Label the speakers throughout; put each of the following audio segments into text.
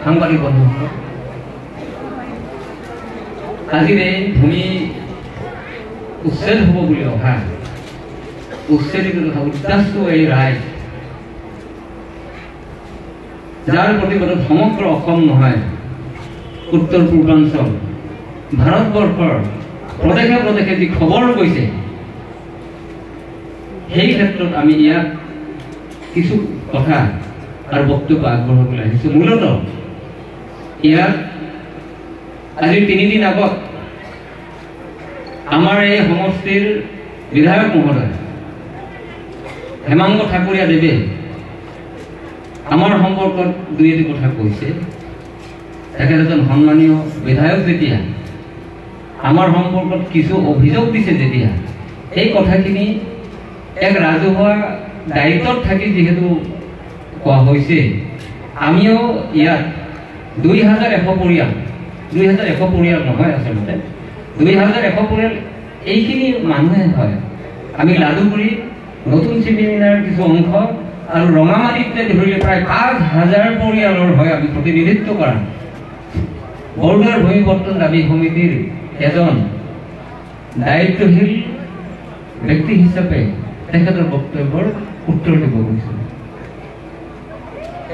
Speaker 1: সাংবাদিক বন্ধুসকল, আজিৰ এই ভূমি উচ্ছেদ হ'ব বুলি অহা উচ্ছেদিত তথা উদ্বাস্তু এই ৰাইজ, যাৰ প্ৰতিবাদত সমগ্ৰ অসম নহয় উত্তৰ পূৰ্বাঞ্চল ভাৰতবৰ্ষৰ প্ৰদেশে প্ৰদেশে যি খবৰ গৈছে, সেই ক্ষেত্ৰত আমি ইয়াত কিছু কথা আৰু বক্তব্য আগবঢ়াবলৈ আহিছোঁ। মূলতঃ ইয়াত আজি 3 দিন আগত আমাৰ এই সমষ্টিৰ বিধায়ক মহোদয় হেমাংগ ঠাকুৰীয়া দেৱে আমাৰ সম্পৰ্কত 2-এটি কথা কৈছে। তেখেত এজন সন্মানীয় বিধায়ক, যেতিয়া আমাৰ সম্পৰ্কত কিছু অভিযোগ দিছে, যেতিয়া এই কথাখিনি এক ৰাজহুৱা দায়িত্বত থাকি যিহেতু কোৱা হৈছে, আমিও ইয়াত 2100 পৰিয়াল, 2100 পৰিয়াল নহয়, আচলতে 2100 পৰিয়াল এইখিনি মানুহে হয়। আমি লাডুগুৰি, নতুন চিমিনাৰ কিছু অংশ আৰু ৰঙামাটিতে ধৰিলে প্ৰায় 5000 পৰিয়ালৰ হয় আমি প্ৰতিনিধিত্ব কৰা বৰদোৱাৰ ভূমি বণ্টন দাবী সমিতিৰ এজন দায়িত্বশীল ব্যক্তি হিচাপে তেখেতৰ বক্তব্যৰ উত্তৰ দিব গৈছিল।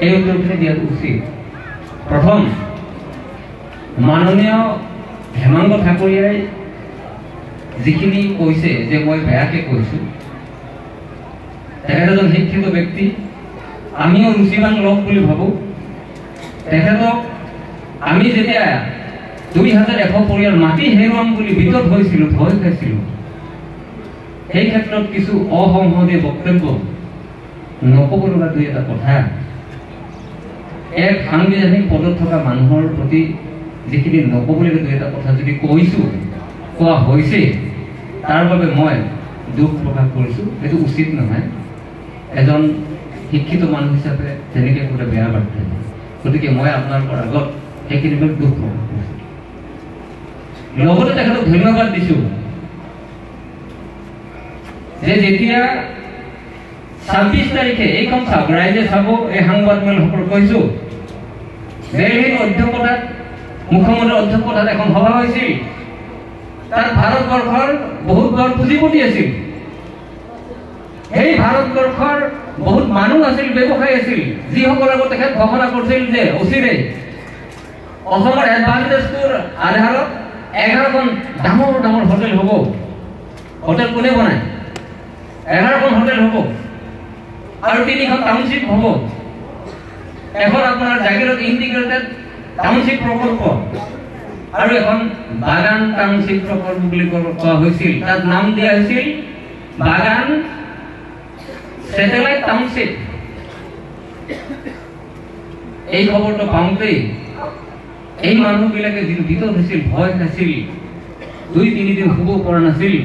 Speaker 1: এই উত্তৰখিনি দিয়াটো উচিত। প্ৰথম, মাননীয় হেমাংগ ঠাকুৰীয়াই যিখিনি কৈছে যে মই বেয়াকে কৈছোঁ, তেখেত এজন শিক্ষিত ব্যক্তি, আমিও ৰুচিবান লোক বুলি ভাবোঁ। তেখেতক আমি যেতিয়া 2100 পৰিয়াল মাটি হেৰুৱাম বুলি বিতত হৈছিলোঁ, ভয় খাইছিলোঁ, সেই ক্ষেত্ৰত কিছু অসংসদীয় বক্তব্য নক'ব লগা 2-এটা কথা এক সাংবিধানিক পদত থকা মানুহৰ প্ৰতি যিখিনি নক'বলগীয়া 2-এটা কথা যদি কোৱা হৈছে, তাৰ বাবে মই দুখ প্ৰকাশ কৰিছোঁ। এইটো উচিত নহয়। এজন শিক্ষিত মানুহ হিচাপে তেনেকৈ ক'লে বেয়া বাৰ্তা। গতিকে মই আপোনালোকৰ আগত সেইখিনি মই দুখ প্ৰকাশ কৰিছোঁ। লগতে তেখেতক ধন্যবাদ দিছোঁ যে যেতিয়া 26 তাৰিখে এইখন চাওক, ৰাইজে চাব, এই সাংবাদিকসকলক কৈছোঁ, দিল্লীৰ অধ্যক্ষতাত, মুখ্যমন্ত্ৰীৰ অধ্যক্ষতাত এখন সভা হৈছিল। তাত ভাৰতবৰ্ষৰ বহুত বৰ পুঁজিপতি আছিল। সেই ভাৰতবৰ্ষৰ বহুত মানুহ আছিল, ব্যৱসায়ী আছিল, যিসকলৰ আগত তেখেত ঘোষণা কৰিছিল যে অচিৰে অসমৰ এডভান্টেজটোৰ আধাৰত 11খন ডাঙৰ ডাঙৰ হোটেল হ'ব। হোটেল কোনে বনায়? 11খন হোটেল হ'ব আৰু 3খন টাউনশ্বিপ হ'ব। এখন আপোনাৰ জাগিৰোড ইণ্টিগ্ৰেটেড টাউনশ্বিপ প্ৰকল্প আৰু এখন বাগান টাউনশ্বিপ প্ৰকল্প বুলি কোৱা হৈছিল। তাত নাম দিয়া হৈছিল বাগান স্যাটেলাইট টাউনশ্বিপ। এই খবৰটো পাওঁতেই এই মানুহবিলাকে যিটো বিতত হৈছিল, ভয় খাইছিল, 2-3 দিন শুব পৰা নাছিল,